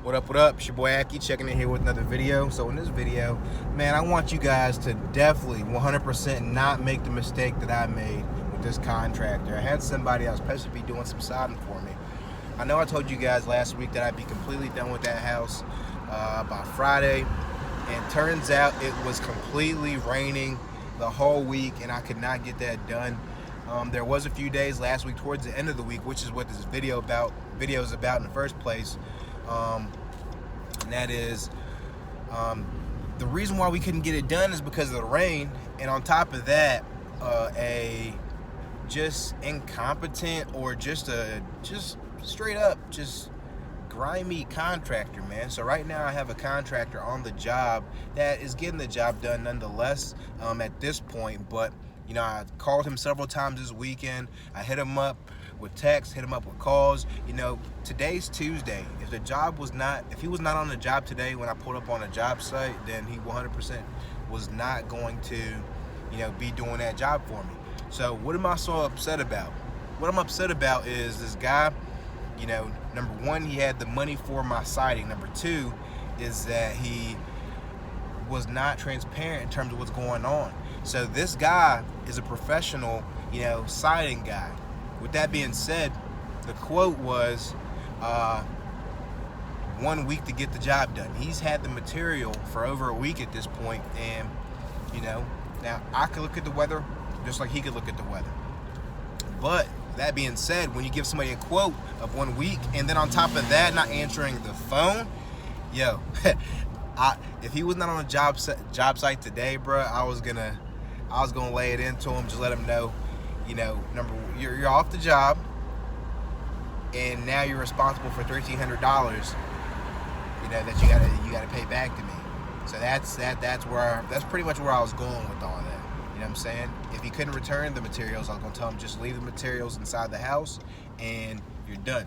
What up? It's your boy Akie checking in here with another video. So in this video, man, I want you guys to definitely 100% not make the mistake that I made with this contractor. I had somebody that was supposed to be doing some siding for me. I know I told you guys last week that I'd be completely done with that house by Friday, and turns out it was completely raining the whole week and I could not get that done. There was a few days last week towards the end of the week, which is what this video is about in the first place. And that is the reason why we couldn't get it done is because of the rain, and on top of that, a just incompetent or just straight up just grimy contractor, man. So right now I have a contractor on the job that is getting the job done nonetheless at this point, but you know, I called him several times this weekend. I hit him up with texts, hit him up with calls. You know, today's Tuesday. If he was not on the job today when I pulled up on a job site, then he 100% was not going to, you know, be doing that job for me. So what am I so upset about? What I'm upset about is this guy, you know, number one, he had the money for my siding. Number two is that he was not transparent in terms of what's going on. So this guy is a professional, you know, siding guy. With that being said, the quote was 1 week to get the job done. He's had the material for over a week at this point, and you know, now I could look at the weather just like he could look at the weather. But that being said, when you give somebody a quote of 1 week and then on top of that not answering the phone, yo, if he was not on a job site today, bro, I was gonna lay it into him, just let him know, you know, you're off the job, and now you're responsible for $1,300, you know, that you gotta pay back to me. So that's pretty much where I was going with all that. You know what I'm saying? If he couldn't return the materials, I was gonna tell him just leave the materials inside the house and you're done.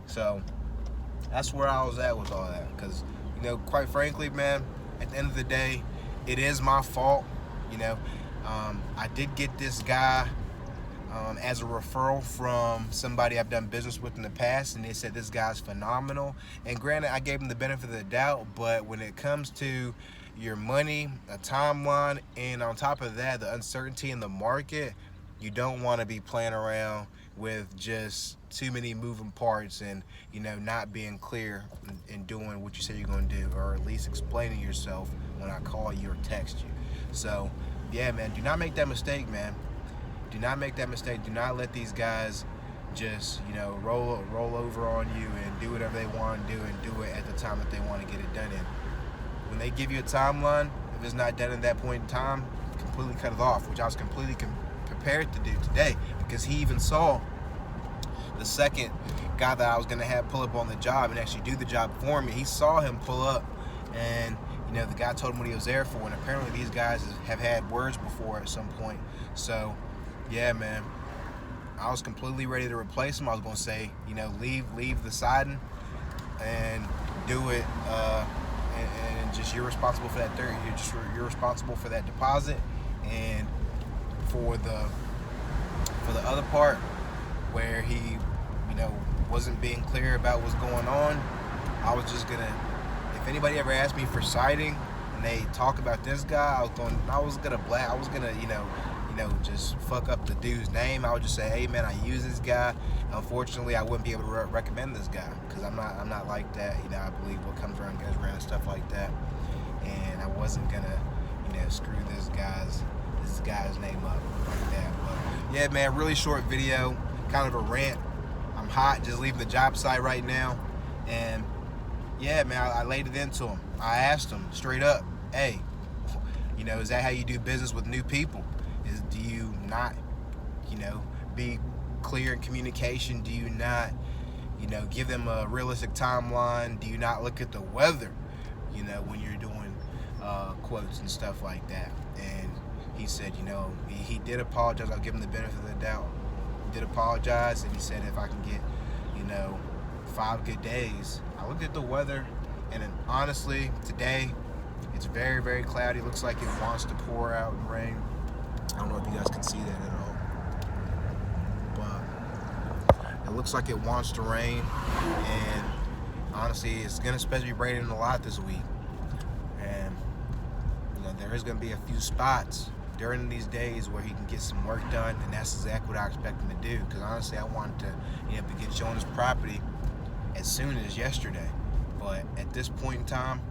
So that's where I was at with all that, because you know, quite frankly, man, at the end of the day, it is my fault. You know, I did get this guy as a referral from somebody I've done business with in the past, and they said this guy's phenomenal. And granted, I gave him the benefit of the doubt, but when it comes to your money, a timeline, and on top of that, the uncertainty in the market, you don't want to be playing around with just too many moving parts and, you know, not being clear and doing what you say you're going to do, or at least explaining yourself when I call you or text you. So yeah, man, do not make that mistake, man. Do not make that mistake. Do not let these guys just, you know, roll over on you and do whatever they want to do and do it at the time that they want to get it done in. When they give you a timeline, if it's not done at that point in time, completely cut it off, which I was completely prepared to do today, because he even saw the second guy that I was going to have pull up on the job and actually do the job for me. He saw him pull up, and you know, the guy told him what he was there for, and apparently these guys have had words before at some point. So yeah, man, I was completely ready to replace him. I was going to say, you know, leave the siding and do it, and just you're responsible for that you're responsible for that deposit, and for the other part where he, you know, wasn't being clear about what's going on, I was just gonna, if anybody ever asked me for siding and they talk about this guy, I was gonna you know, just fuck up the dude's name. I would just say, hey man, I use this guy. Unfortunately, I wouldn't be able to recommend this guy, because I'm not like that. You know, I believe what comes around goes around and stuff like that. And I wasn't gonna, you know, screw this guy's name up like that. But yeah, man, really short video, kind of a rant. I'm hot, just leaving the job site right now, and yeah, man, I laid it into him. I asked him straight up, hey, you know, is that how you do business with new people? Do you not, you know, be clear in communication? Do you not, you know, give them a realistic timeline? Do you not look at the weather, you know, when you're doing quotes and stuff like that? And he said, you know, he did apologize. I'll give him the benefit of the doubt. He did apologize, and he said if I can get, you know, 5 good days. I looked at the weather, and then honestly, today it's very, very cloudy. It looks like it wants to pour out and rain. I don't know if you guys can see that at all, but it looks like it wants to rain. And honestly, it's gonna supposed to be raining a lot this week, and there is gonna be a few spots during these days where he can get some work done, and that's exactly what I expect him to do. Because honestly, I wanted to begin showing his property as soon as yesterday, but at this point in time,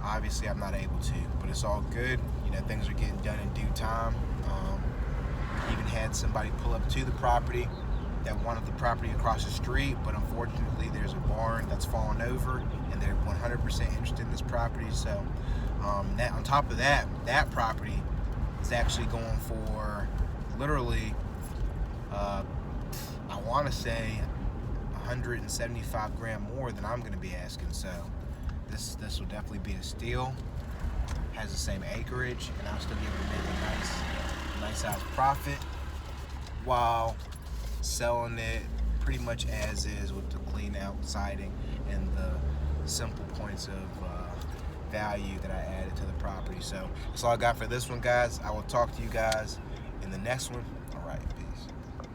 obviously I'm not able to. But it's all good. Things are getting done in due time. Even had somebody pull up to the property that wanted the property across the street, but unfortunately there's a barn that's fallen over, and they're 100% interested in this property. So that on top of that property is actually going for literally, I want to say 175 grand more than I'm going to be asking. So this will definitely be a steal. Has the same acreage, and I'll still be able to make a nice size profit while selling it pretty much as is, with the clean out siding and the simple points of value that I added to the property. So that's all I got for this one, guys. I will talk to you guys in the next one. All right, peace.